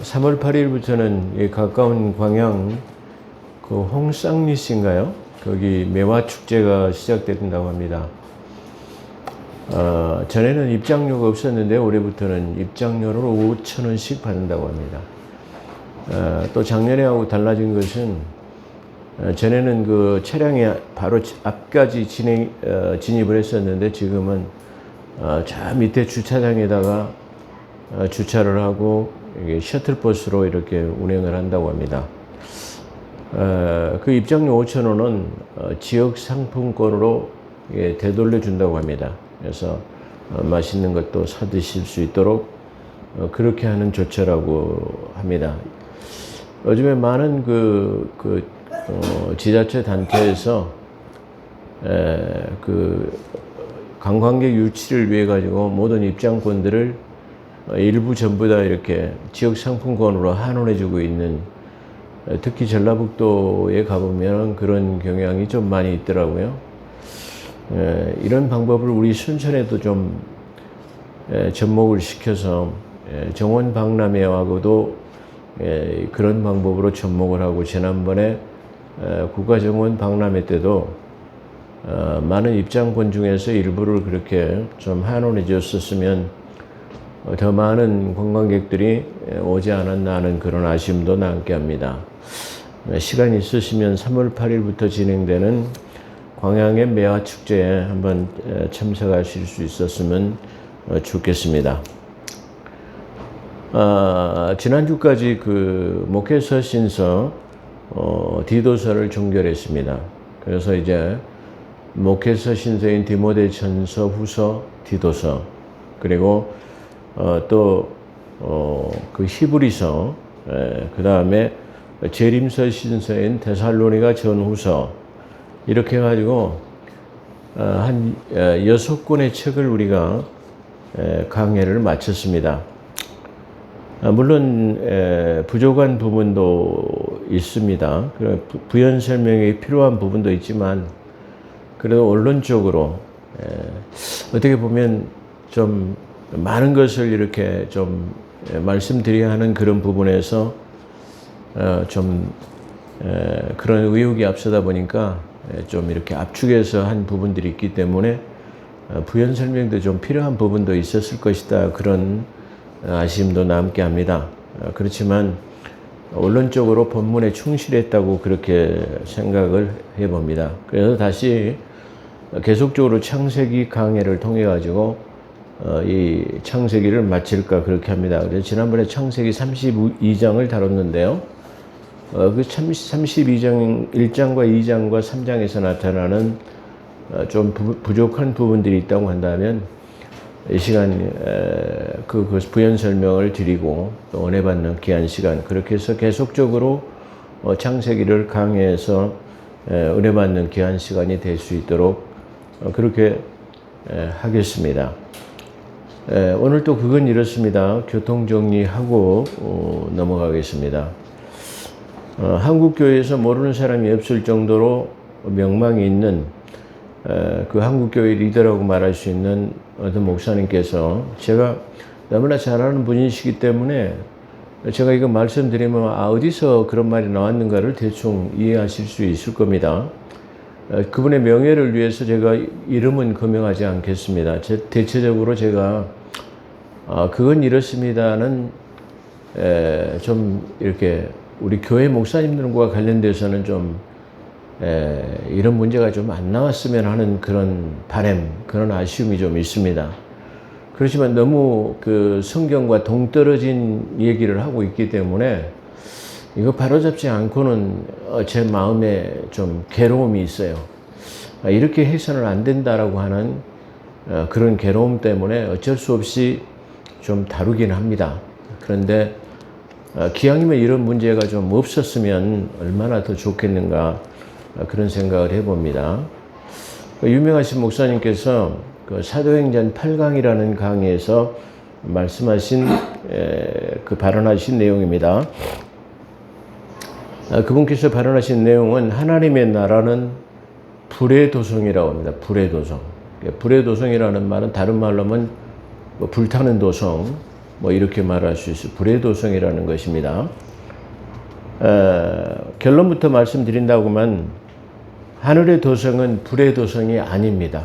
3월 8일부터는 가까운 광양 그 홍쌍리씨인가요? 거기 매화 축제가 시작된다고 합니다. 전에는 입장료가 없었는데 올해부터는 입장료를 5,000원씩 받는다고 합니다. 또 작년에하고 달라진 것은 전에는 그 차량이 바로 앞까지 진입을 했었는데 지금은 저 밑에 주차장에다가 주차를 하고 이게 셔틀버스로 이렇게 운행을 한다고 합니다. 그 입장료 5,000원은 지역 상품권으로 되돌려 준다고 합니다. 그래서 맛있는 것도 사 드실 수 있도록 그렇게 하는 조처라고 합니다. 요즘에 많은 지자체 단체에서 관광객 유치를 위해 가지고 모든 입장권들을 일부 전부 다 이렇게 지역 상품권으로 환원해 주고 있는, 특히 전라북도에 가보면 그런 경향이 좀 많이 있더라고요. 이런 방법을 우리 순천에도 좀 접목을 시켜서 정원 박람회하고도 그런 방법으로 접목을 하고, 지난번에 국가정원 박람회 때도 많은 입장권 중에서 일부를 그렇게 좀 환원해 줬었으면 더 많은 관광객들이 오지 않았나 하는 그런 아쉬움도 남게 합니다. 시간 있으시면 3월 8일부터 진행되는 광양의 매화 축제에 한번 참석하실 수 있었으면 좋겠습니다. 지난주까지 그 목회서 신서 디도서를 종결했습니다. 그래서 이제 목회서 신서인 디모데전서, 후서, 디도서, 그리고 그 히브리서, 그 다음에 재림서 신서인 데살로니가 전후서, 이렇게 해가지고 한 6권의 책을 우리가 강해를 마쳤습니다. 물론 부족한 부분도 있습니다. 부연 설명이 필요한 부분도 있지만, 그래도 원론적으로 어떻게 보면 좀 많은 것을 이렇게 좀 말씀드려야 하는 그런 부분에서 좀 그런 의욕이 앞서다 보니까 좀 이렇게 압축해서 한 부분들이 있기 때문에 부연 설명도 좀 필요한 부분도 있었을 것이다, 그런 아쉬움도 남게 합니다. 그렇지만 원론적으로 본문에 충실했다고 그렇게 생각을 해봅니다. 그래서 다시 계속적으로 창세기 강해를 통해 가지고 이 창세기를 마칠까 그렇게 합니다. 그래서 지난번에 창세기 32장을 다뤘는데요. 그 32장 1장과 2장과 3장에서 나타나는 좀 부족한 부분들이 있다고 한다면 이 시간 그 부연 설명을 드리고 또 은혜 받는 귀한 시간, 그렇게 해서 계속적으로 창세기를 강해해서 은혜 받는 귀한 시간이 될 수 있도록 그렇게 하겠습니다. 오늘 또 그건 이렇습니다. 교통 정리하고 넘어가겠습니다. 한국교회에서 모르는 사람이 없을 정도로 명망이 있는 그 한국교회 리더라고 말할 수 있는 어떤 목사님께서, 제가 너무나 잘 아는 분이시기 때문에 제가 이거 말씀드리면 어디서 그런 말이 나왔는가를 대충 이해하실 수 있을 겁니다. 그분의 명예를 위해서 제가 이름은 거명하지 않겠습니다. 대체적으로 제가 그건 이렇습니다는 좀 이렇게 우리 교회 목사님들과 관련돼서는 좀 이런 문제가 좀 안 나왔으면 하는 그런 바람, 그런 아쉬움이 좀 있습니다. 그렇지만 너무 그 성경과 동떨어진 얘기를 하고 있기 때문에 이거 바로잡지 않고는 제 마음에 좀 괴로움이 있어요. 이렇게 해서는 안 된다라고 하는 그런 괴로움 때문에 어쩔 수 없이 좀 다루긴 합니다. 그런데 기왕이면 이런 문제가 좀 없었으면 얼마나 더 좋겠는가, 그런 생각을 해봅니다. 유명하신 목사님께서 그 사도행전 8강이라는 강의에서 말씀하신 발언하신 내용입니다. 그분께서 발언하신 내용은 하나님의 나라는 불의 도성이라고 합니다. 불의 도성. 불의 도성이라는 말은 다른 말로 하면 불타는 도성, 뭐 이렇게 말할 수 있어요. 불의 도성이라는 것입니다. 결론부터 말씀드린다고만 하늘의 도성은 불의 도성이 아닙니다.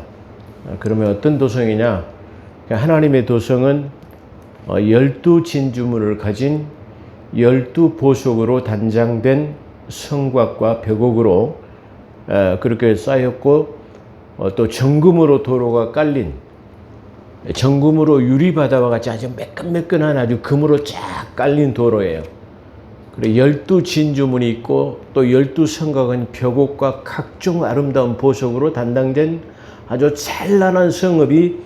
그러면 어떤 도성이냐? 하나님의 도성은 12진주문을 가진 12보석으로 단장된 성곽과 벽옥으로 그렇게 쌓였고, 또 정금으로 도로가 깔린, 정금으로 유리바다와 같이 아주 매끈매끈한 아주 금으로 쫙 깔린 도로예요. 그리고 12진주문이 있고, 또 12성곽은 벽옥과 각종 아름다운 보석으로 단장된 아주 찬란한 성읍이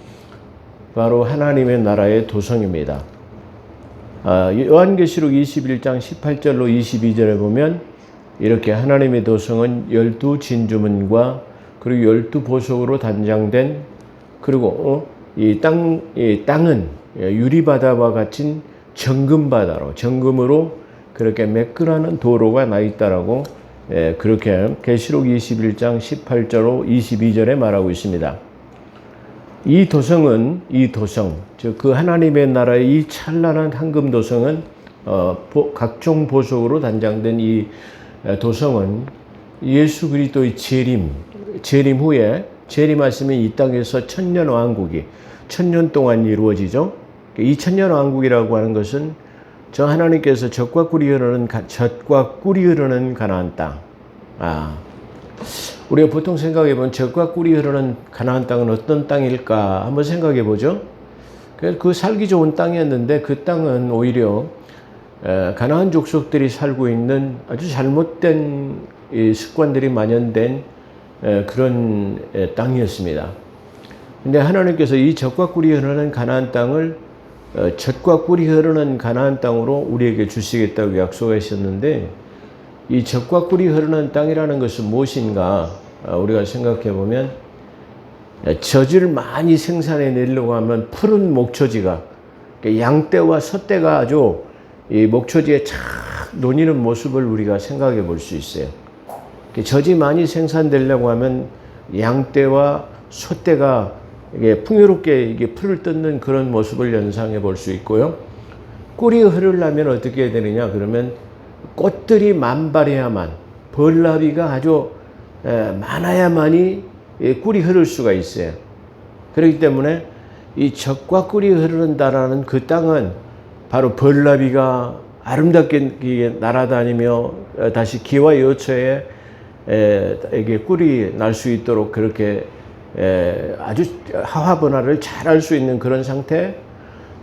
바로 하나님의 나라의 도성입니다. 요한계시록 21장 18절로 22절에 보면 이렇게 하나님의 도성은 12진주문과 그리고 12보석으로 단장된, 그리고 이 땅은 유리바다와 같은 정금바다로, 정금으로 그렇게 매끈한 도로가 나 있다라고 그렇게 계시록 21장 18절로 22절에 말하고 있습니다. 이 도성, 즉 그 하나님의 나라의 이 찬란한 황금 도성은 각종 보석으로 단장된 이 도성은 예수 그리스도의 재림 후에, 재림하시면 이 땅에서 천년 왕국이 천년 동안 이루어지죠. 이 천년 왕국이라고 하는 것은 저 하나님께서 젖과 꿀이 흐르는 가나안 땅. 우리가 보통 생각해 보면 젖과 꿀이 흐르는 가나안 땅은 어떤 땅일까 한번 생각해 보죠. 그 살기 좋은 땅이었는데 그 땅은 오히려 가나안 족속들이 살고 있는 아주 잘못된 습관들이 만연된 그런 땅이었습니다. 근데 하나님께서 이 젖과 꿀이 흐르는 가나안 땅을 젖과 꿀이 흐르는 가나안 땅으로 우리에게 주시겠다고 약속하셨는데, 이 젖과 꿀이 흐르는 땅이라는 것은 무엇인가 우리가 생각해 보면, 젖을 많이 생산해 내려고 하면 푸른 목초지가, 양떼와 소떼가 아주 이 목초지에 착 논이는 모습을 우리가 생각해 볼 수 있어요. 젖이 많이 생산되려고 하면 양떼와 소떼가 이게 풍요롭게 이게 풀을 뜯는 그런 모습을 연상해 볼 수 있고요. 꿀이 흐르려면 어떻게 해야 되느냐? 그러면 꽃들이 만발해야만, 벌나비가 아주 많아야만이 꿀이 흐를 수가 있어요. 그렇기 때문에 이 젖과 꿀이 흐른다라는 그 땅은 바로 벌나비가 아름답게 날아다니며 다시 기와 여처에 이게 꿀이 날 수 있도록 그렇게 아주 하화번화를 잘 할 수 있는 그런 상태.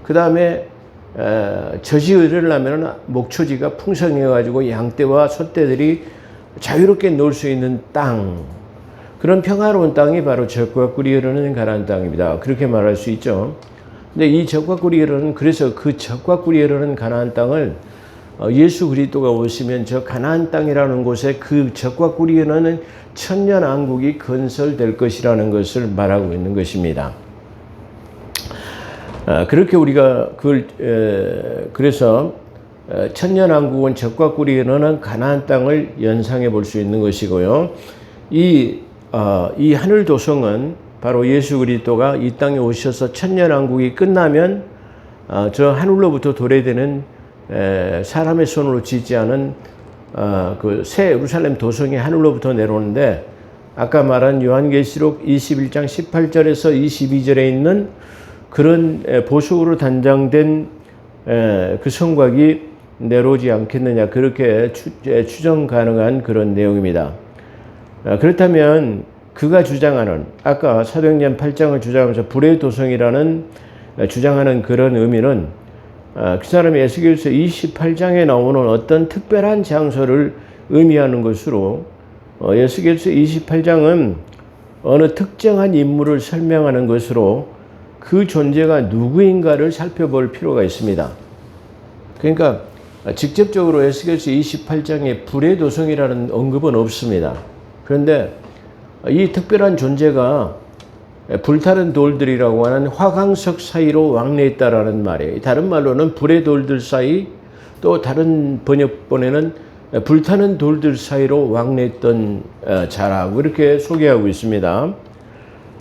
그 다음에 젖이 흐르려면 목초지가 풍성해 가지고 양떼와 소떼들이 자유롭게 놀 수 있는 땅, 그런 평화로운 땅이 바로 젖과 꿀이 흐르는 가나안 땅입니다. 그렇게 말할 수 있죠. 근데 이 젖과 꿀이 흐르는, 그래서 그 젖과 꿀이 흐르는 가나안 땅을 예수 그리스도가 오시면 저 가나안 땅이라는 곳에 그 젖과 꿀이 흐르는 천년 왕국이 건설될 것이라는 것을 말하고 있는 것입니다. 그렇게 우리가 그걸 그래서 천년 왕국은 젖과 꿀이 흐르는 가나안 땅을 연상해 볼 수 있는 것이고요. 이 하늘 도성은 바로 예수 그리스도가 이 땅에 오셔서 천년 왕국이 끝나면 저 하늘로부터 도래되는 사람의 손으로 짓지 않은 그 새 예루살렘 도성이 하늘로부터 내려오는데, 아까 말한 요한계시록 21장 18절에서 22절에 있는 그런 보석으로 단장된 그 성곽이 내려오지 않겠느냐, 그렇게 추정 가능한 그런 내용입니다. 그렇다면 그가 주장하는, 아까 사도행전 8장을 주장하면서 불의 도성이라는 주장하는 그런 의미는 그 사람이 에스겔서 28장에 나오는 어떤 특별한 장소를 의미하는 것으로, 에스겔서 28장은 어느 특정한 인물을 설명하는 것으로 그 존재가 누구인가를 살펴볼 필요가 있습니다. 그러니까 직접적으로 에스겔서 28장에 불의 도성이라는 언급은 없습니다. 그런데 이 특별한 존재가 불타는 돌들이라고 하는 화강석 사이로 왕래했다라는 말이에요. 다른 말로는 불의 돌들 사이, 또 다른 번역본에는 불타는 돌들 사이로 왕래했던 자라고 이렇게 소개하고 있습니다.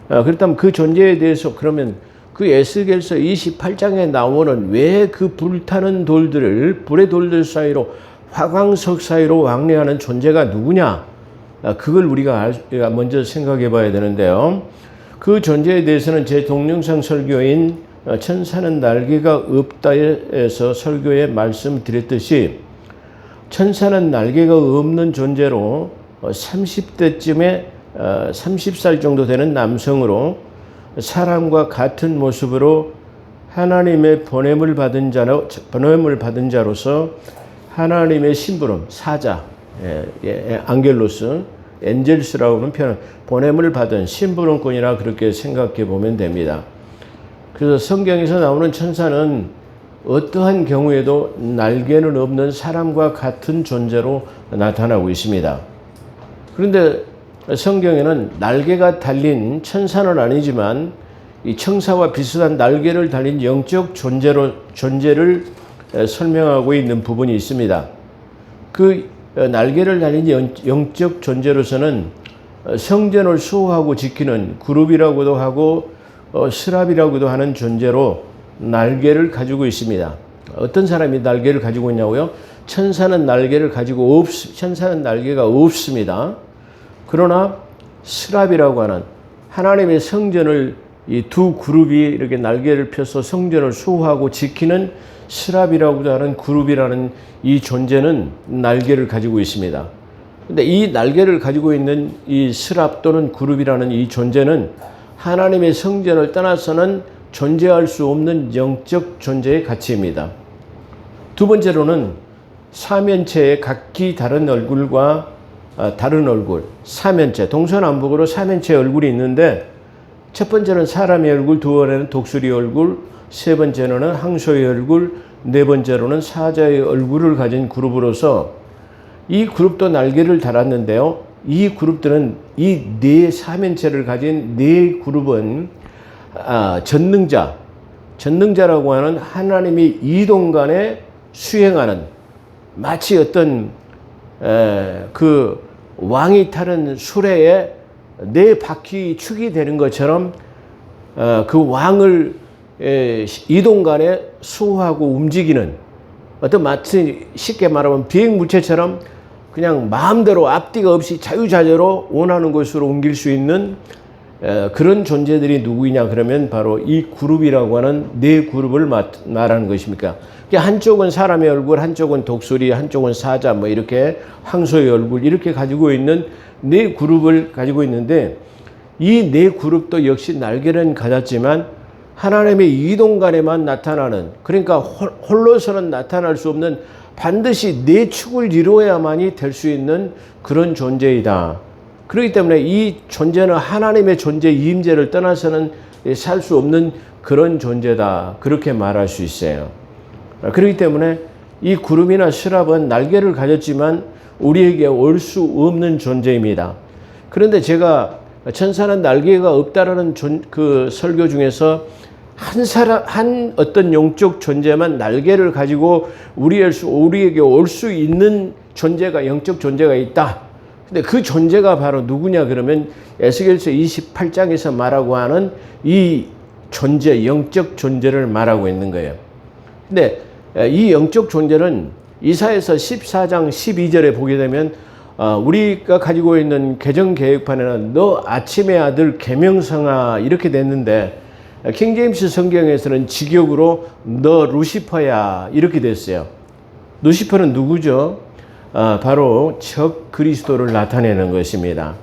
그렇다면 그 존재에 대해서 그러면 그 에스겔서 28장에 나오는 왜 그 불타는 돌들을 불의 돌들 사이로 화광석 사이로 왕래하는 존재가 누구냐? 그걸 우리가 먼저 생각해 봐야 되는데요. 그 존재에 대해서는 제 동영상 설교인 천사는 날개가 없다에서 설교에 말씀드렸듯이 천사는 날개가 없는 존재로 30대쯤에 30살 정도 되는 남성으로 사람과 같은 모습으로 하나님의 보냄을 받은 자로서 하나님의 심부름, 사자, 안겔로스, 엔젤스라고는 표현, 보냄을 받은 심부름꾼이라 그렇게 생각해 보면 됩니다. 그래서 성경에서 나오는 천사는 어떠한 경우에도 날개는 없는 사람과 같은 존재로 나타나고 있습니다. 그런데 성경에는 날개가 달린 천사는 아니지만 이 청사와 비슷한 날개를 달린 영적 존재를 설명하고 있는 부분이 있습니다. 그 날개를 달린 영적 존재로서는 성전을 수호하고 지키는 그룹이라고도 하고 스랍이라고도 하는 존재로 날개를 가지고 있습니다. 어떤 사람이 날개를 가지고 있냐고요? 천사는 날개가 없습니다. 그러나 스랍이라고 하는 하나님의 성전을 이 두 그룹이 이렇게 날개를 펴서 성전을 수호하고 지키는 스랍이라고도 하는 그룹이라는 이 존재는 날개를 가지고 있습니다. 근데 이 날개를 가지고 있는 이 스랍 또는 그룹이라는 이 존재는 하나님의 성전을 떠나서는 존재할 수 없는 영적 존재의 가치입니다. 두 번째로는 사면체의 각기 다른 얼굴과 다른 얼굴, 사면체, 동서남북으로 사면체의 얼굴이 있는데 첫 번째는 사람의 얼굴, 두 번째는 독수리 얼굴, 세 번째로는 항소의 얼굴, 네 번째로는 사자의 얼굴을 가진 그룹으로서 이 그룹도 날개를 달았는데요. 이 그룹들은 이 네 사면체를 가진 네 그룹은 전능자라고 하는 하나님이 이동간에 수행하는 마치 어떤 그 왕이 타는 수레에 네 바퀴 축이 되는 것처럼 그 왕을 이동간에 수호하고 움직이는 어떤 마치 쉽게 말하면 비행물체처럼 그냥 마음대로 앞뒤가 없이 자유자재로 원하는 곳으로 옮길 수 있는 그런 존재들이 누구이냐 그러면 바로 이 그룹이라고 하는 네 그룹을 말하는 것입니까? 한쪽은 사람의 얼굴, 한쪽은 독수리, 한쪽은 사자, 뭐 이렇게 황소의 얼굴 이렇게 가지고 있는 네 그룹을 가지고 있는데 이 네 그룹도 역시 날개는 가졌지만 하나님의 이동간에만 나타나는, 그러니까 홀로서는 나타날 수 없는 반드시 네 축을 이루어야만이 될 수 있는 그런 존재이다. 그렇기 때문에 이 존재는 하나님의 존재 임재를 떠나서는 살 수 없는 그런 존재다. 그렇게 말할 수 있어요. 그렇기 때문에 이 구름이나 스랍은 날개를 가졌지만 우리에게 올 수 없는 존재입니다. 그런데 제가 천사는 날개가 없다라는 그 설교 중에서 한 어떤 영적 존재만 날개를 가지고 우리에게 올 수 있는 존재가, 영적 존재가 있다. 근데 그 존재가 바로 누구냐 그러면 에스겔서 28장에서 말하고 하는 이 존재, 영적 존재를 말하고 있는 거예요. 근데 이 영적 존재는 이사야서 14장 12절에 보게 되면 우리가 가지고 있는 개정개혁판에는 너 아침의 아들 계명성아 이렇게 됐는데 킹제임스 성경에서는 직역으로 너 루시퍼야 이렇게 됐어요. 루시퍼는 누구죠? 바로 적 그리스도를 나타내는 것입니다.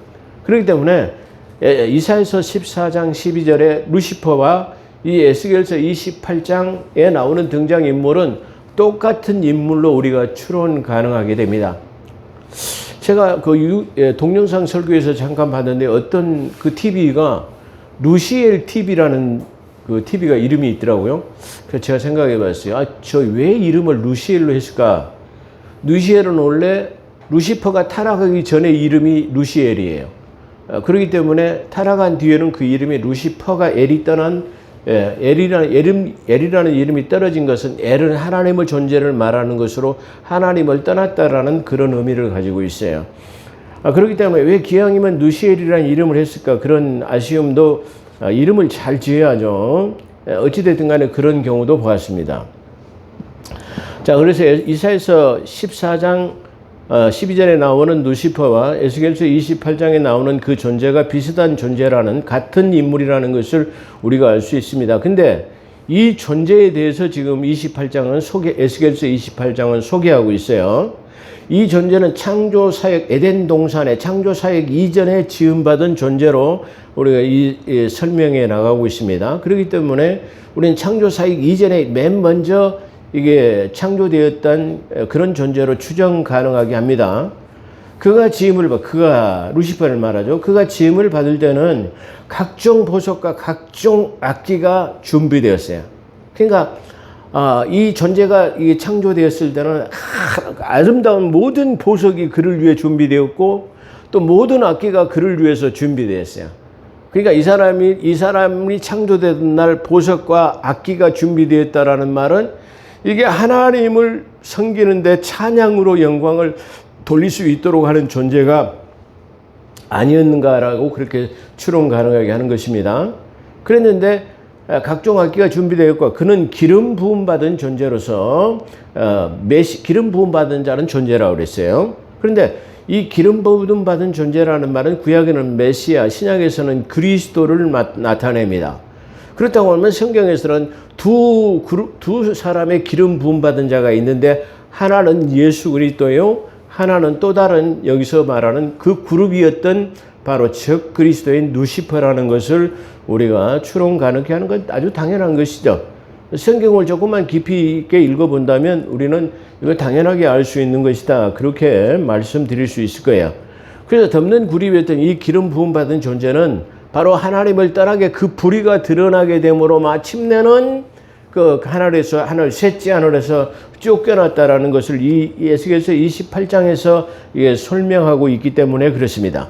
그렇기 때문에 이사야서 14장 12절에 루시퍼와 이 에스겔서 28장에 나오는 등장인물은 똑같은 인물로 우리가 추론 가능하게 됩니다. 제가 그 동영상 설교에서 잠깐 봤는데 어떤 그 TV가 루시엘 TV라는 그 TV가 이름이 있더라고요. 그래서 제가 생각해 봤어요. 저 왜 이름을 루시엘로 했을까? 루시엘은 원래 루시퍼가 타락하기 전에 이름이 루시엘이에요. 그렇기 때문에 타락한 뒤에는 그 이름이 루시퍼가 엘이 떠난 엘이라는 이름이 떨어진 것은 엘은 하나님의 존재를 말하는 것으로 하나님을 떠났다라는 그런 의미를 가지고 있어요. 그렇기 때문에 왜 기왕이면 루시엘이라는 이름을 했을까 그런 아쉬움도 이름을 잘 지어야죠. 어찌됐든 간에 그런 경우도 보았습니다. 자, 그래서 이사야서 14장 12절에 나오는 루시퍼와 에스겔서 28장에 나오는 그 존재가 비슷한 존재라는, 같은 인물이라는 것을 우리가 알 수 있습니다. 근데 이 존재에 대해서 지금 28장은 에스겔서 28장은 소개하고 있어요. 이 존재는 창조 사역, 에덴 동산의 창조 사역 이전에 지음받은 존재로 우리가 설명해 나가고 있습니다. 그렇기 때문에 우리는 창조 사역 이전에 맨 먼저 이게 창조되었던 그런 존재로 추정 가능하게 합니다. 그가 루시퍼를 말하죠. 그가 지음을 받을 때는 각종 보석과 각종 악기가 준비되었어요. 그러니까 이 존재가 창조되었을 때는 아름다운 모든 보석이 그를 위해 준비되었고, 또 모든 악기가 그를 위해서 준비되었어요. 그러니까 이 사람이 창조되던 날 보석과 악기가 준비되었다라는 말은 이게 하나님을 섬기는데 찬양으로 영광을 돌릴 수 있도록 하는 존재가 아니었는가라고 그렇게 추론 가능하게 하는 것입니다. 그랬는데 각종 악기가 준비되었고, 그는 기름 부음 받은 존재로서 기름 부음 받은 자는 존재라고 그랬어요. 그런데 이 기름 부음 받은 존재라는 말은 구약에는 메시아, 신약에서는 그리스도를 나타냅니다. 그렇다고 하면 성경에서는 두 사람의 기름 부음 받은 자가 있는데, 하나는 예수 그리스도요, 하나는 또 다른 여기서 말하는 그 그룹이었던 바로 적 그리스도인 루시퍼라는 것을 우리가 추론 가능케 하는 건 아주 당연한 것이죠. 성경을 조금만 깊이 있게 읽어본다면 우리는 이걸 당연하게 알 수 있는 것이다, 그렇게 말씀드릴 수 있을 거예요. 그래서 덮는 구립이었던 이 기름 부음 받은 존재는 바로 하나님을 떠나게 그 불의가 드러나게 됨으로 마침내는 그 하늘 셋째 하늘에서 쫓겨났다라는 것을 이 에스겔서 28장에서 설명하고 있기 때문에 그렇습니다.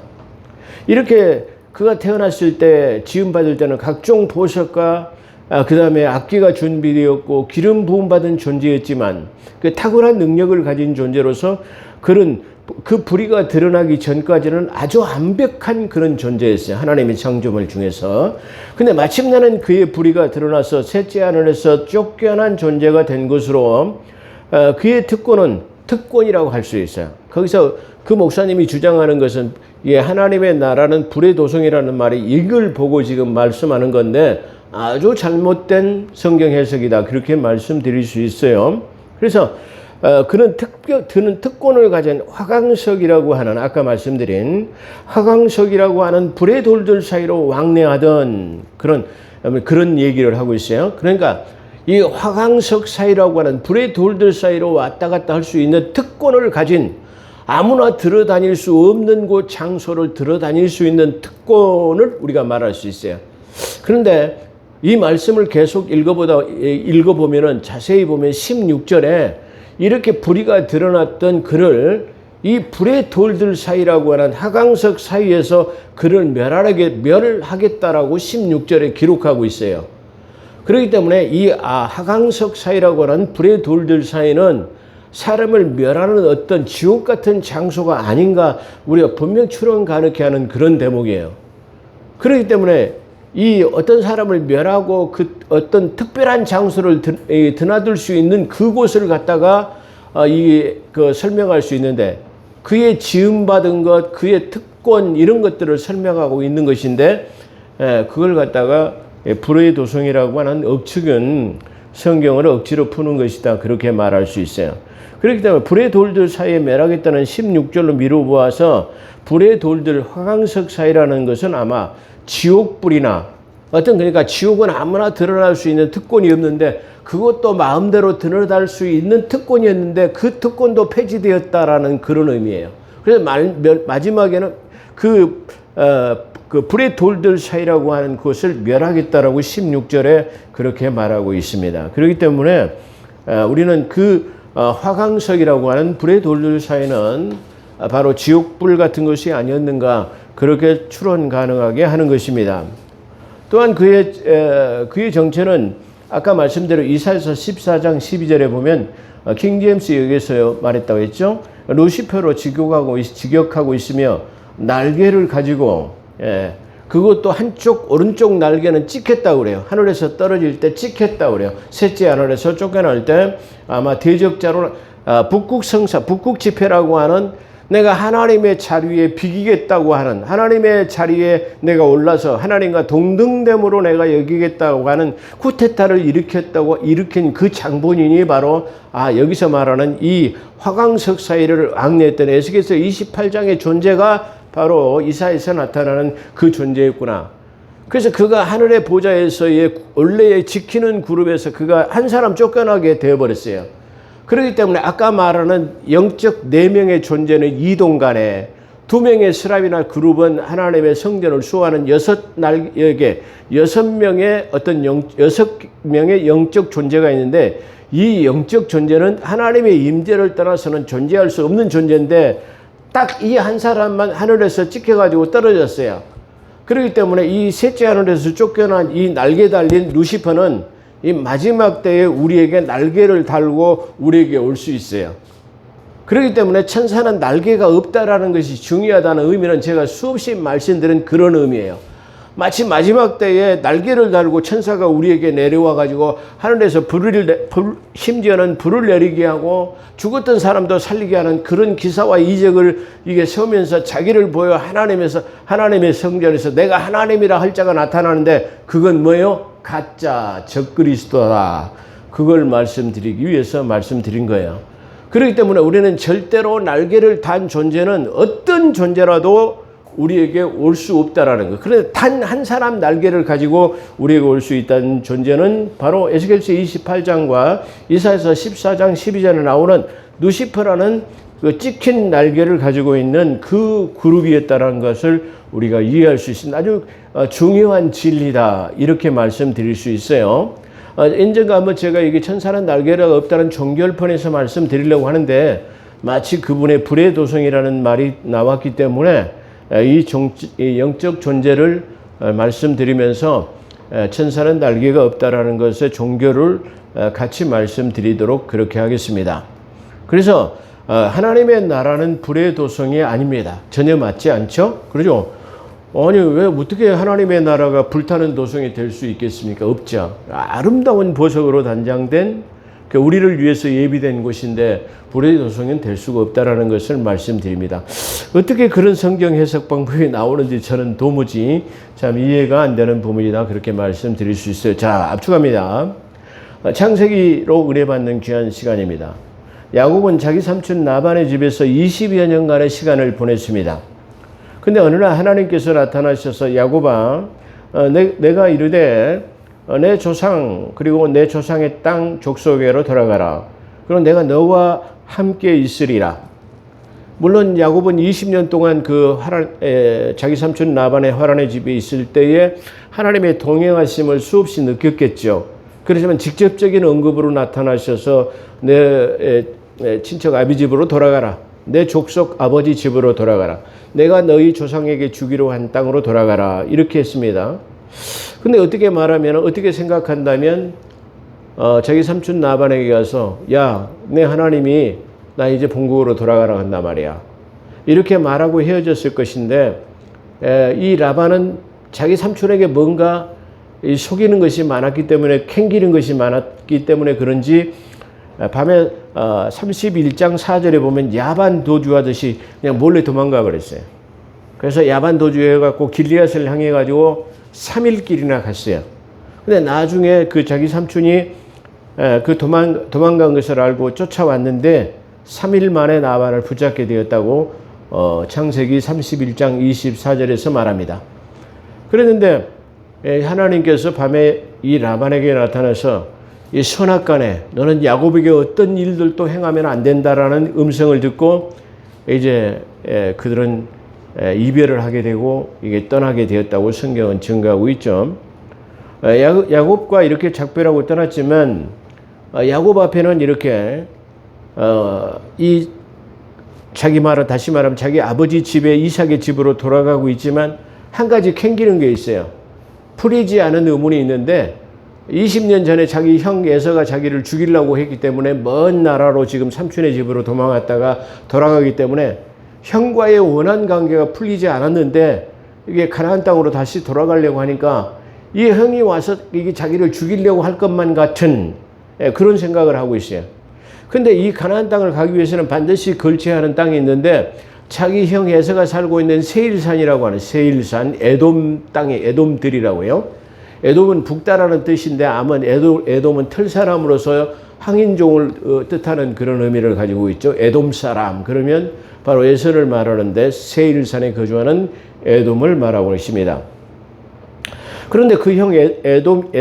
이렇게 그가 태어났을 때, 지음받을 때는 각종 보석과 그 다음에 악기가 준비되었고 기름 부음받은 존재였지만, 그 탁월한 능력을 가진 존재로서 그는 그 불의가 드러나기 전까지는 아주 완벽한 그런 존재였어요, 하나님의 창조물 중에서. 근데 마침내는 그의 불의가 드러나서 셋째 하늘에서 쫓겨난 존재가 된 것으로 그의 특권이라고 할 수 있어요. 거기서 그 목사님이 주장하는 것은 하나님의 나라는 불의 도성이라는 말이 이걸 보고 지금 말씀하는 건데, 아주 잘못된 성경 해석이다, 그렇게 말씀드릴 수 있어요. 그래서 그는 특권을 가진 화강석이라고 하는, 아까 말씀드린 화강석이라고 하는 불의 돌들 사이로 왕래하던 그런 얘기를 하고 있어요. 그러니까 이 화강석 사이라고 하는 불의 돌들 사이로 왔다 갔다 할 수 있는 특권을 가진, 아무나 들어다닐 수 없는 곳 장소를 들어다닐 수 있는 특권을 우리가 말할 수 있어요. 그런데 이 말씀을 계속 읽어보면은, 자세히 보면 16절에 이렇게 불의가 드러났던 그를 이 불의 돌들 사이라고 하는 화강석 사이에서 그를 멸하겠다라고 16절에 기록하고 있어요. 그렇기 때문에 이 화강석 사이라고 하는 불의 돌들 사이는 사람을 멸하는 어떤 지옥 같은 장소가 아닌가, 우리가 분명 추론 가능케 하는 그런 대목이에요. 그렇기 때문에 이 어떤 사람을 멸하고 그 어떤 특별한 장소를 드나들 수 있는 그곳을 갖다가 설명할 수 있는데, 그의 지음받은 것, 그의 특권, 이런 것들을 설명하고 있는 것인데, 그걸 갖다가 불의 도성이라고 하는 억측은 성경을 억지로 푸는 것이다, 그렇게 말할 수 있어요. 그렇기 때문에 불의 돌들 사이에 멸하겠다는 16절로 미루보아서 불의 돌들 화강석 사이라는 것은 아마 지옥불이나 그러니까 지옥은 아무나 드러날 수 있는 특권이 없는데, 그것도 마음대로 드러날 수 있는 특권이었는데 그 특권도 폐지되었다라는 그런 의미예요. 그래서 마지막에는 그 불의 돌들 사이라고 하는 것을 멸하겠다라고 16절에 그렇게 말하고 있습니다. 그렇기 때문에 우리는 그 화강석이라고 하는 불의 돌들 사이는 바로 지옥불 같은 것이 아니었는가, 그렇게 추론 가능하게 하는 것입니다. 또한 그의 정체는 아까 말씀대로 이사야서 14장 12절에 보면 킹제임스 여기서 말했다고 했죠. 루시퍼로 직역하고 있으며 날개를 가지고 그것도 한쪽 오른쪽 날개는 찍혔다고 그래요. 하늘에서 떨어질 때 찍혔다고 그래요. 셋째 하늘에서 쫓겨날 때 아마 대적자로 북극성사, 북극지폐라고 하는 내가 하나님의 자리에 비기겠다고 하는, 하나님의 자리에 내가 올라서 하나님과 동등됨으로 내가 여기겠다고 하는 쿠데타를 일으킨 그 장본인이 바로 여기서 말하는 이 화강석사이를 왕래했던 에스겔서 28장의 존재가 바로 이사야에서 나타나는 그 존재였구나. 그래서 그가 하늘의 보좌에서의 원래의 지키는 그룹에서 그가 한 사람 쫓겨나게 되어버렸어요. 그렇기 때문에 아까 말하는 영적 4명의 존재는 이동간에 2명의 스라비나 그룹은 하나님의 성전을 수호하는 6명의 어떤 6명의 영적 존재가 있는데, 이 영적 존재는 하나님의 임재를 떠나서는 존재할 수 없는 존재인데 딱 이 한 사람만 하늘에서 찍혀가지고 떨어졌어요. 그렇기 때문에 이 셋째 하늘에서 쫓겨난 이 날개 달린 루시퍼는 이 마지막 때에 우리에게 날개를 달고 우리에게 올 수 있어요. 그렇기 때문에 천사는 날개가 없다라는 것이 중요하다는 의미는 제가 수없이 말씀드린 그런 의미예요. 마치 마지막 때에 날개를 달고 천사가 우리에게 내려와 가지고 하늘에서 심지어는 불을 내리게 하고 죽었던 사람도 살리게 하는 그런 기사와 이적을 이게 세우면서 자기를 보여 하나님의 성전에서 내가 하나님이라 할 자가 나타나는데, 그건 뭐예요? 가짜 적그리스도다. 그걸 말씀드리기 위해서 말씀드린 거예요. 그렇기 때문에 우리는 절대로 날개를 단 존재는 어떤 존재라도 우리에게 올 수 없다라는 거예요. 그런데 단 한 사람 날개를 가지고 우리에게 올 수 있다는 존재는 바로 에스겔서 28장과 이사야서 14장 12절에 나오는 누시퍼라는 그 찍힌 날개를 가지고 있는 그 그룹이었다는 것을 우리가 이해할 수 있습니다. 아주 중요한 진리다, 이렇게 말씀드릴 수 있어요. 언젠가 한번 제가 이게 천사는 날개가 없다는 종결편에서 말씀드리려고 하는데, 마치 그분의 불의 도성이라는 말이 나왔기 때문에 이 영적 존재를 말씀드리면서 천사는 날개가 없다라는 것의 종교를 같이 말씀드리도록 그렇게 하겠습니다. 그래서 하나님의 나라는 불의 도성이 아닙니다. 전혀 맞지 않죠? 그러죠? 아니, 왜 어떻게 하나님의 나라가 불타는 도성이 될 수 있겠습니까? 없죠. 아름다운 보석으로 단장된 우리를 위해서 예비된 곳인데 불의 도성은 될 수가 없다라는 것을 말씀드립니다. 어떻게 그런 성경 해석 방법이 나오는지 저는 도무지 참 이해가 안 되는 부분이다, 그렇게 말씀드릴 수 있어요. 자, 압축합니다. 창세기로 은혜받는 귀한 시간입니다. 야곱은 자기 삼촌 라반의 집에서 20여 년간의 시간을 보냈습니다. 근데 어느 날 하나님께서 나타나셔서 야곱아, 내가 이르되 내 조상 그리고 내 조상의 땅 족속에로 돌아가라. 그럼 내가 너와 함께 있으리라. 물론 야곱은 20년 동안 자기 삼촌 라반의 하란의 집에 있을 때에 하나님의 동행하심을 수없이 느꼈겠죠. 그렇지만 직접적인 언급으로 나타나셔서 내 친척 아비 집으로 돌아가라. 내 족속 아버지 집으로 돌아가라. 내가 너희 조상에게 주기로 한 땅으로 돌아가라. 이렇게 했습니다. 근데 어떻게 생각한다면, 자기 삼촌 라반에게 가서, 야, 내 하나님이 나 이제 본국으로 돌아가라 한단 말이야. 이렇게 말하고 헤어졌을 것인데, 이 라반은 자기 삼촌에게 뭔가 속이는 것이 많았기 때문에, 캥기는 것이 많았기 때문에 그런지, 밤에 31장 4절에 보면 야반 도주하듯이 그냥 몰래 도망가 버렸어요. 그래서 야반 도주해갖고 길리앗을 향해가지고 3일길이나 갔어요. 근데 나중에 그 자기 삼촌이 그 도망간 것을 알고 쫓아왔는데 3일 만에 나반을 붙잡게 되었다고 창세기 31장 24절에서 말합니다. 그랬는데 하나님께서 밤에 이 라반에게 나타나서 이 선악간에 너는 야곱에게 어떤 일들도 행하면 안 된다라는 음성을 듣고 이제 그들은 이별을 하게 되고 이게 떠나게 되었다고 성경은 증거하고 있죠. 야곱과 이렇게 작별하고 떠났지만 야곱 앞에는 이렇게 다시 말하면 자기 아버지 집에 이삭의 집으로 돌아가고 있지만 한 가지 캥기는 게 있어요. 풀리지 않은 의문이 있는데 20년 전에 자기 형 에서가 자기를 죽이려고 했기 때문에 먼 나라로 지금 삼촌의 집으로 도망갔다가 돌아가기 때문에 형과의 원한 관계가 풀리지 않았는데 이게 가나안 땅으로 다시 돌아가려고 하니까 이 형이 와서 이게 자기를 죽이려고 할 것만 같은 그런 생각을 하고 있어요. 근데 이 가나안 땅을 가기 위해서는 반드시 걸쳐야 하는 땅이 있는데 자기 형 에서가 살고 있는 세일산이라고 하는 세일산, 에돔 땅의 에돔들이라고요. 에돔은 북다라는 뜻인데 아마 에돔은 털사람으로서 항인종을 뜻하는 그런 의미를 가지고 있죠. 에돔 사람. 그러면 바로 에서를 말하는데 세일산에 거주하는 에돔을 말하고 있습니다. 그런데 그 형 에돔이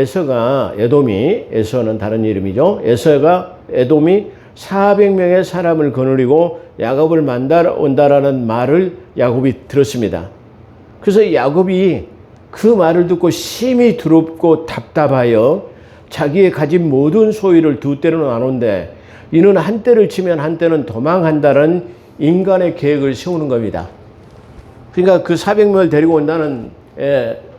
다른 이름이죠. 에돔이 400명의 사람을 거느리고 야곱을 만나러 온다라는 말을 야곱이 들었습니다. 그래서 야곱이 그 말을 듣고 심히 두렵고 답답하여 자기의 가진 모든 소유를 두 때로 나눈데 이는 한 때를 치면 한 때는 도망한다는 인간의 계획을 세우는 겁니다. 그러니까 그 400명을 데리고 온다는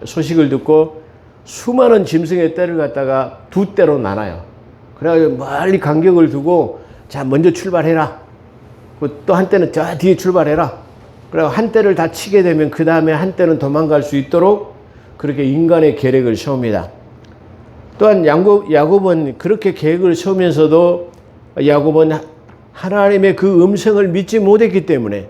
소식을 듣고 수많은 짐승의 떼를 갖다가 두 때로 나눠요. 그래가지고 멀리 간격을 두고 자 먼저 출발해라. 또 한 때는 저 뒤에 출발해라. 그리고 한 때를 다 치게 되면 그 다음에 한 때는 도망갈 수 있도록 그렇게 인간의 계획을 세웁니다. 또한 야곱은 그렇게 계획을 세우면서도 야곱은 하나님의 그 음성을 믿지 못했기 때문에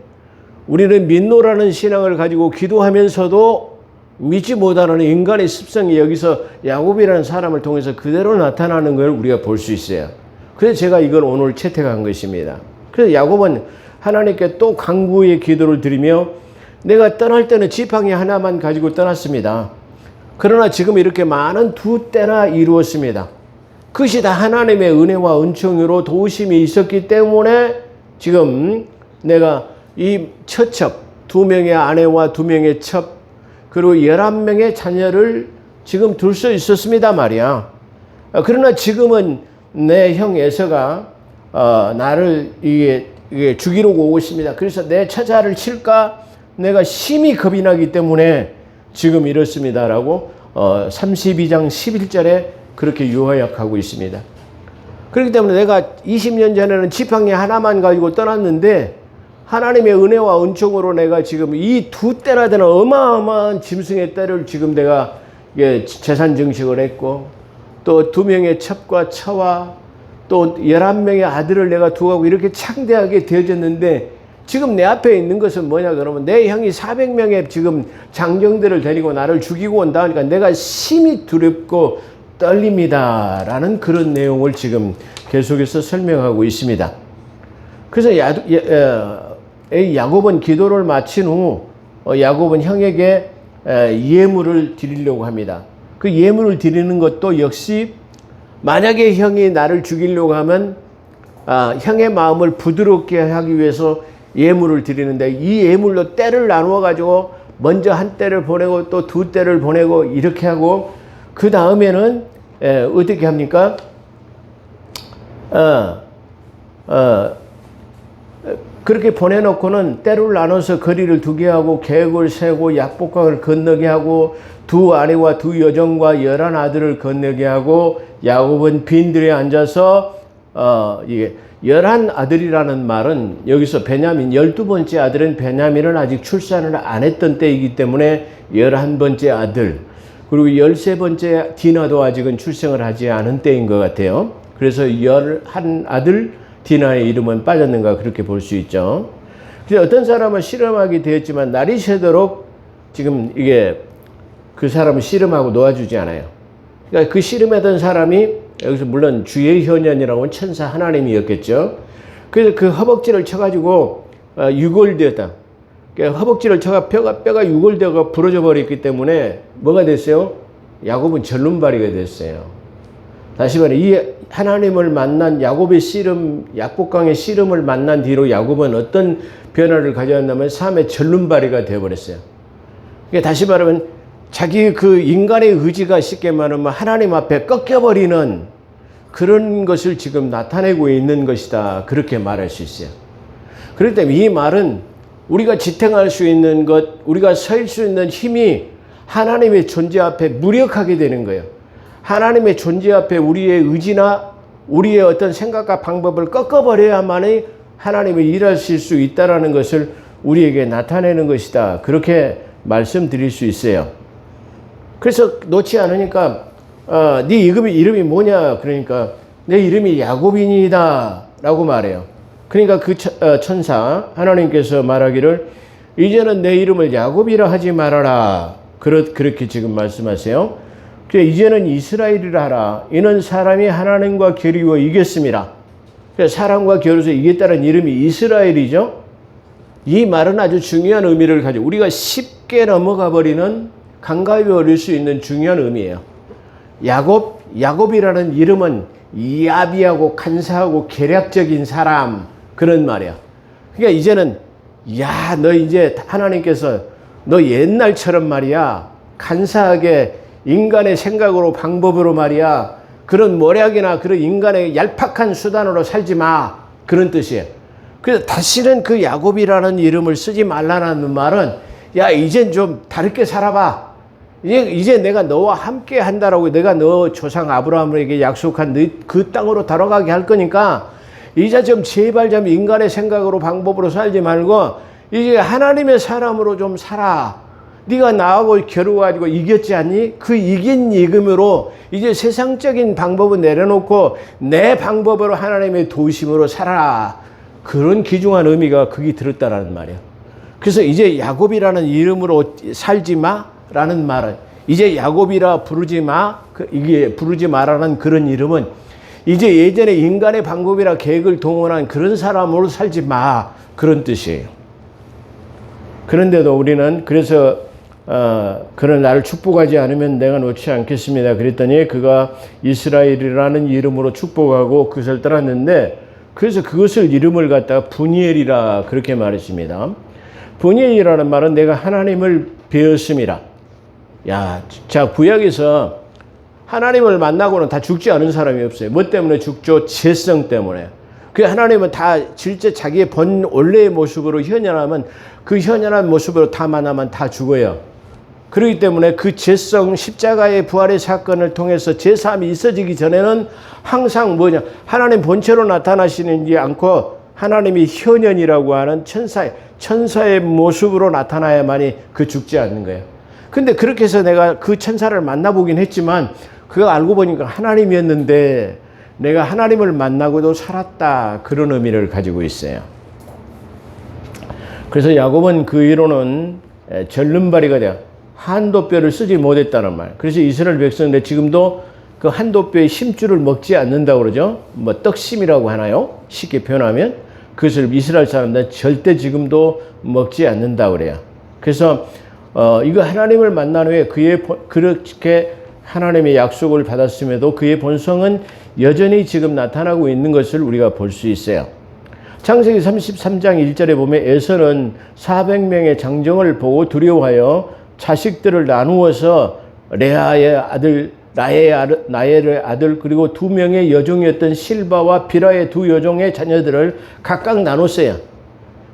우리는 믿노라는 신앙을 가지고 기도하면서도 믿지 못하는 인간의 습성이 여기서 야곱이라는 사람을 통해서 그대로 나타나는 걸 우리가 볼 수 있어요. 그래서 제가 이걸 오늘 채택한 것입니다. 그래서 야곱은 하나님께 또 간구의 기도를 드리며 내가 떠날 때는 지팡이 하나만 가지고 떠났습니다. 그러나 지금 이렇게 많은 두 때나 이루었습니다. 그것이 다 하나님의 은혜와 은총으로 도우심이 있었기 때문에 지금 내가 이 처첩, 2명의 아내와 2명의 첩, 그리고 11명의 자녀를 지금 둘 수 있었습니다 말이야. 그러나 지금은 내 형 에서가 나를 이게 죽이려고 오고 있습니다. 그래서 내 처자를 칠까 내가 심히 겁이 나기 때문에 지금 이렇습니다라고 32장 11절에 그렇게 요약하고 있습니다. 그렇기 때문에 내가 20년 전에는 지팡이 하나만 가지고 떠났는데 하나님의 은혜와 은총으로 내가 지금 이 두 때나 되는 어마어마한 짐승의 때를 지금 내가 재산 증식을 했고 또 2명의 첩과 처와 또 11명의 아들을 내가 두고 이렇게 창대하게 되어졌는데 지금 내 앞에 있는 것은 뭐냐 그러면 내 형이 400명의 지금 장정들을 데리고 나를 죽이고 온다 하니까 내가 심히 두렵고 떨립니다 라는 그런 내용을 지금 계속해서 설명하고 있습니다. 그래서 야곱은 기도를 마친 후 야곱은 형에게 예물을 드리려고 합니다. 그 예물을 드리는 것도 역시 만약에 형이 나를 죽이려고 하면 형의 마음을 부드럽게 하기 위해서 예물을 드리는데 이 예물로 때를 나누어 가지고 먼저 한 때를 보내고 또 두 때를 보내고 이렇게 하고 그 다음에는 어떻게 합니까? 그렇게 보내놓고는 때를 나눠서 거리를 두게 하고 계획을 세고 약복강을 건너게 하고 두 아내와 두 여종과 11 아들을 건너게 하고 야곱은 빈들에 앉아서 이게 11 아들이라는 말은 여기서 베냐민 12번째 아들은 베냐민은 아직 출산을 안 했던 때이기 때문에 11번째 아들 그리고 13번째 디나도 아직은 출생을 하지 않은 때인 것 같아요. 그래서 11 아들 디나의 이름은 빠졌는가 그렇게 볼 수 있죠. 그래서 어떤 사람은 씨름하게 되었지만 날이 새도록 지금 이게 그 사람을 씨름하고 놓아주지 않아요. 그러니까 그 씨름하던 사람이 여기서 물론 주의 현현이라고 하는 천사 하나님이었겠죠. 그래서 그 허벅지를 쳐가지고 유골되었다. 그러니까 허벅지를 쳐가 뼈가 유골되어가 부러져 버렸기 때문에 뭐가 됐어요? 야곱은 절름발이가 됐어요. 다시 말해 이 하나님을 만난 야곱의 씨름, 약복강의 씨름을 만난 뒤로 야곱은 어떤 변화를 가져왔냐면 삶의 절름발이가 되어버렸어요. 그러니까 다시 말하면 자기 그 인간의 의지가 쉽게 말하면 하나님 앞에 꺾여버리는 그런 것을 지금 나타내고 있는 것이다. 그렇게 말할 수 있어요. 그렇기 때문에 이 말은 우리가 지탱할 수 있는 것, 우리가 설 수 있는 힘이 하나님의 존재 앞에 무력하게 되는 거예요. 하나님의 존재 앞에 우리의 의지나 우리의 어떤 생각과 방법을 꺾어버려야만이 하나님이 일하실 수 있다는 것을 우리에게 나타내는 것이다. 그렇게 말씀드릴 수 있어요. 그래서 놓지 않으니까 네 이름이 뭐냐? 그러니까 내 이름이 야곱이니이다 라고 말해요. 그러니까 그 천사 하나님께서 말하기를 이제는 내 이름을 야곱이라 하지 말아라. 그렇게 지금 말씀하세요. 그래 이제는 이스라엘이라 하라. 이는 사람이 하나님과 겨루어 이겼습니다. 사람과 겨루어서 이겼다는 이름이 이스라엘이죠. 이 말은 아주 중요한 의미를 가지고 우리가 쉽게 넘어가 버리는 간과히 버릴 수 있는 중요한 의미예요. 야곱이라는 이름은 야비하고 간사하고 계략적인 사람 그런 말이야. 그러니까 이제는 너 이제 하나님께서 너 옛날처럼 말이야 간사하게 인간의 생각으로 방법으로 말이야 그런 모략이나 그런 인간의 얄팍한 수단으로 살지 마 그런 뜻이에요. 그래서 다시는 그 야곱이라는 이름을 쓰지 말라는 말은 이젠 좀 다르게 살아봐. 이제 내가 너와 함께 한다라고 내가 너 조상 아브라함에게 약속한 그 땅으로 들어가게 할 거니까 이제 좀 제발 좀 인간의 생각으로 방법으로 살지 말고 이제 하나님의 사람으로 좀 살아. 네가 나하고 겨루가지고 이겼지 않니? 그 이긴 이금으로 이제 세상적인 방법은 내려놓고 내 방법으로 하나님의 도우심으로 살아라. 그런 귀중한 의미가 거기 들었다라는 말이야. 그래서 이제 야곱이라는 이름으로 살지 마라는 말은 이제 야곱이라 부르지 마. 이게 부르지 마라는 그런 이름은 이제 예전에 인간의 방법이라 계획을 동원한 그런 사람으로 살지 마. 그런 뜻이에요. 그런데도 우리는 그래서 그런 나를 축복하지 않으면 내가 놓지 않겠습니다. 그랬더니 그가 이스라엘이라는 이름으로 축복하고 그것을 떠났는데 그래서 그것을 이름을 갖다가 분이엘이라 그렇게 말했습니다. 분이엘이라는 말은 내가 하나님을 배웠습니다. 자 구약에서 하나님을 만나고는 다 죽지 않은 사람이 없어요. 뭐 때문에 죽죠? 죄성 때문에. 그 하나님은 다 실제 자기의 원래의 모습으로 현현하면 그 현현한 모습으로 다 만나면 다 죽어요. 그렇기 때문에 그 죄성 십자가의 부활의 사건을 통해서 제사함이 있어지기 전에는 항상 하나님 본체로 나타나시지 않고 하나님이 현현이라고 하는 천사의 모습으로 나타나야만이 그 죽지 않는 거예요. 근데 그렇게 해서 내가 그 천사를 만나보긴 했지만 그거 알고 보니까 하나님이었는데 내가 하나님을 만나고도 살았다. 그런 의미를 가지고 있어요. 그래서 야곱은 그 이로는 절름발이가 되어 한도뼈를 쓰지 못했다는 말. 그래서 이스라엘 백성인데 지금도 그 한도뼈의 심줄을 먹지 않는다고 그러죠. 떡심이라고 하나요? 쉽게 표현하면. 그것을 이스라엘 사람들은 절대 지금도 먹지 않는다고 그래요. 그래서 이거 하나님을 만난 후에 그렇게 하나님의 약속을 받았음에도 그의 본성은 여전히 지금 나타나고 있는 것을 우리가 볼 수 있어요. 창세기 33장 1절에 보면 에서는 400명의 장정을 보고 두려워하여 자식들을 나누어서 레아의 아들 나엘의 아들 그리고 2명의 여종이었던 실바와 비라의 2 여종의 자녀들을 각각 나눴어요.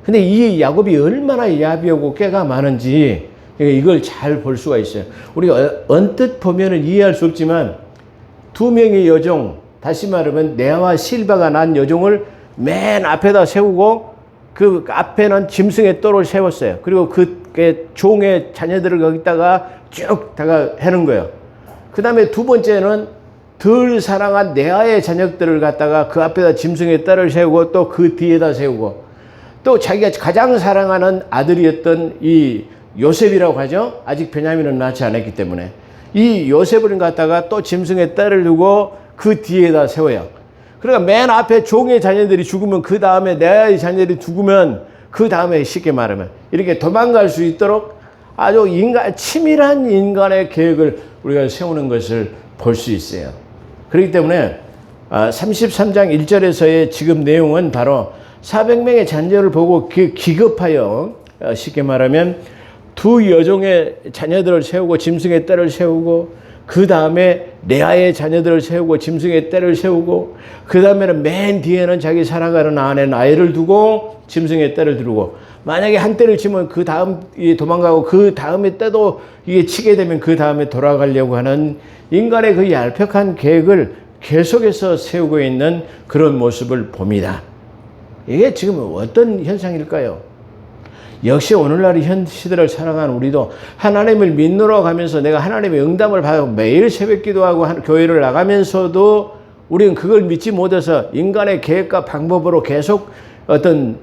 근데 이 야곱이 얼마나 야비하고 깨가 많은지 이걸 잘 볼 수가 있어요. 우리가 언뜻 보면은 이해할 수 없지만 2명의 여종, 다시 말하면 레아와 실바가 난 여종을 맨 앞에다 세우고 그 앞에는 짐승의 ጦ를 세웠어요. 그리고 그 종의 자녀들을 거기다가 쭉 다가 해는 거예요. 그 다음에 두 번째는 덜 사랑한 레아의 자녀들을 갖다가 그 앞에다 짐승의 딸을 세우고 또 그 뒤에다 세우고 또 자기가 가장 사랑하는 아들이었던 이 요셉이라고 하죠. 아직 베냐민은 낳지 않았기 때문에 이 요셉을 갖다가 또 짐승의 딸을 두고 그 뒤에다 세워요. 그러니까 맨 앞에 종의 자녀들이 죽으면 그 다음에 레아의 자녀들이 죽으면 그 다음에 쉽게 말하면 이렇게 도망갈 수 있도록 아주 치밀한 인간의 계획을 우리가 세우는 것을 볼 수 있어요. 그렇기 때문에 33장 1절에서의 지금 내용은 바로 400명의 자녀를 보고 기겁하여 쉽게 말하면 2 여종의 자녀들을 세우고 짐승의 떼를 세우고 그 다음에 레아의 자녀들을 세우고 짐승의 떼를 세우고 그 다음에는 맨 뒤에는 자기 사랑하는 아내 나엘을 두고 짐승의 떼를 두고 만약에 한 떼를 치면 그 다음 도망가고 그 다음에 떼도 이게 치게 되면 그 다음에 돌아가려고 하는 인간의 그 얄팍한 계획을 계속해서 세우고 있는 그런 모습을 봅니다. 이게 지금 어떤 현상일까요? 역시 오늘날 현 시대를 살아가는 우리도 하나님을 믿노라고 하면서 내가 하나님의 응답을 받고 매일 새벽 기도하고 교회를 나가면서도 우리는 그걸 믿지 못해서 인간의 계획과 방법으로 계속 어떤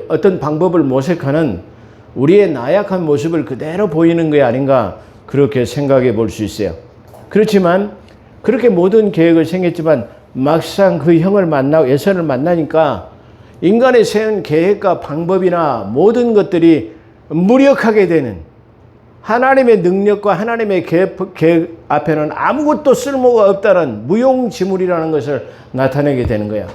어떤 방법을 모색하는 우리의 나약한 모습을 그대로 보이는 게 아닌가 그렇게 생각해 볼 수 있어요. 그렇지만 그렇게 모든 계획을 생겼지만 막상 그 형을 만나고 예선을 만나니까 인간의 세운 계획과 방법이나 모든 것들이 무력하게 되는 하나님의 능력과 하나님의 계획 앞에는 아무것도 쓸모가 없다는 무용지물이라는 것을 나타내게 되는 거야.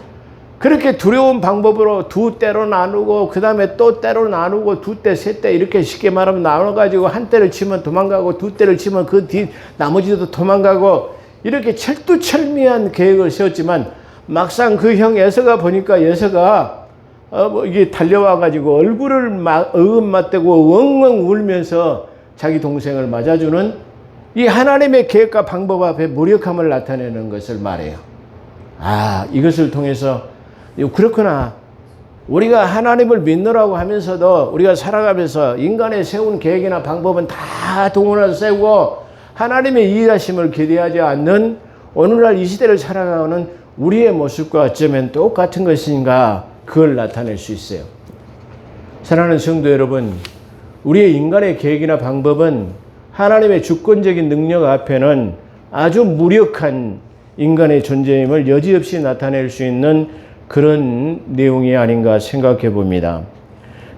그렇게 두려운 방법으로 두 때로 나누고 그 다음에 또 때로 나누고 두 때, 세 때 이렇게 쉽게 말하면 나눠가지고 한 때를 치면 도망가고 두 때를 치면 그 뒤 나머지도 도망가고 이렇게 철두철미한 계획을 세웠지만 막상 그 형 에서가 보니까 에서가 이게 달려와가지고 얼굴을 어긋맞대고 엉엉 울면서 자기 동생을 맞아주는 이 하나님의 계획과 방법 앞에 무력함을 나타내는 것을 말해요. 이것을 통해서 그렇구나. 우리가 하나님을 믿노라고 하면서도 우리가 살아가면서 인간의 세운 계획이나 방법은 다 동원해서 세우고 하나님의 이해하심을 기대하지 않는 오늘날 이 시대를 살아가는 우리의 모습과 어쩌면 똑같은 것인가 그걸 나타낼 수 있어요. 사랑하는 성도 여러분, 우리의 인간의 계획이나 방법은 하나님의 주권적인 능력 앞에는 아주 무력한 인간의 존재임을 여지없이 나타낼 수 있는 그런 내용이 아닌가 생각해 봅니다.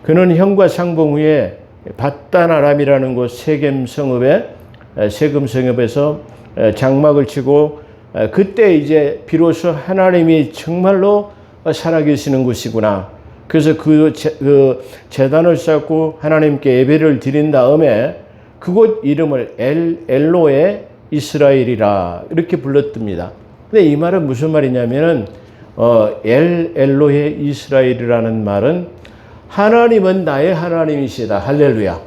그는 형과 상봉 후에 밧단-아람이라는 곳 세겜 성읍에서 장막을 치고 그때 이제 비로소 하나님이 정말로 살아계시는 곳이구나. 그래서 그 제단을 쌓고 하나님께 예배를 드린 다음에 그곳 이름을 엘로에 이스라엘이라 이렇게 불렀답니다. 근데 이 말은 무슨 말이냐면은 엘로에 이스라엘이라는 말은 하나님은 나의 하나님이시다. 할렐루야.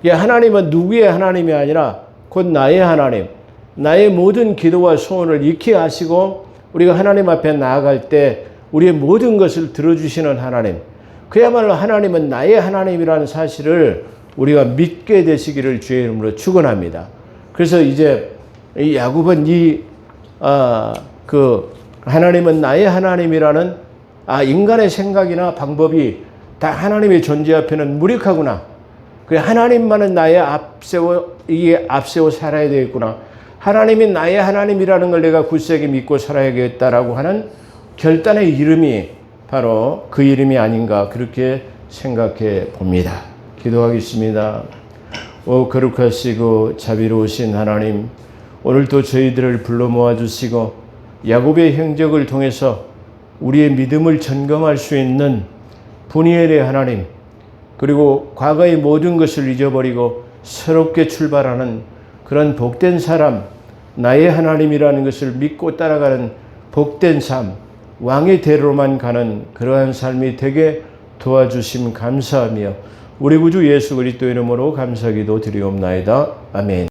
하나님은 누구의 하나님이 아니라 곧 나의 하나님. 나의 모든 기도와 소원을 익히 아시고 우리가 하나님 앞에 나아갈 때 우리의 모든 것을 들어주시는 하나님. 그야말로 하나님은 나의 하나님이라는 사실을 우리가 믿게 되시기를 주의 이름으로 축원합니다. 그래서 이제 이 야곱은 하나님은 나의 하나님이라는 인간의 생각이나 방법이 다 하나님의 존재 앞에는 무력하구나. 그래 하나님만은 나의 앞세워 살아야 되겠구나. 하나님이 나의 하나님이라는 걸 내가 굳세게 믿고 살아야겠다라고 하는 결단의 이름이 바로 그 이름이 아닌가 그렇게 생각해 봅니다. 기도하겠습니다. 거룩하시고 자비로우신 하나님, 오늘도 저희들을 불러 모아주시고 야곱의 행적을 통해서 우리의 믿음을 점검할 수 있는 분이엘의 하나님, 그리고 과거의 모든 것을 잊어버리고 새롭게 출발하는 그런 복된 사람, 나의 하나님이라는 것을 믿고 따라가는 복된 삶, 왕의 대로만 가는 그러한 삶이 되게 도와주심 감사하며 우리 구주 예수 그리스도 이름으로 감사기도 드리옵나이다. 아멘.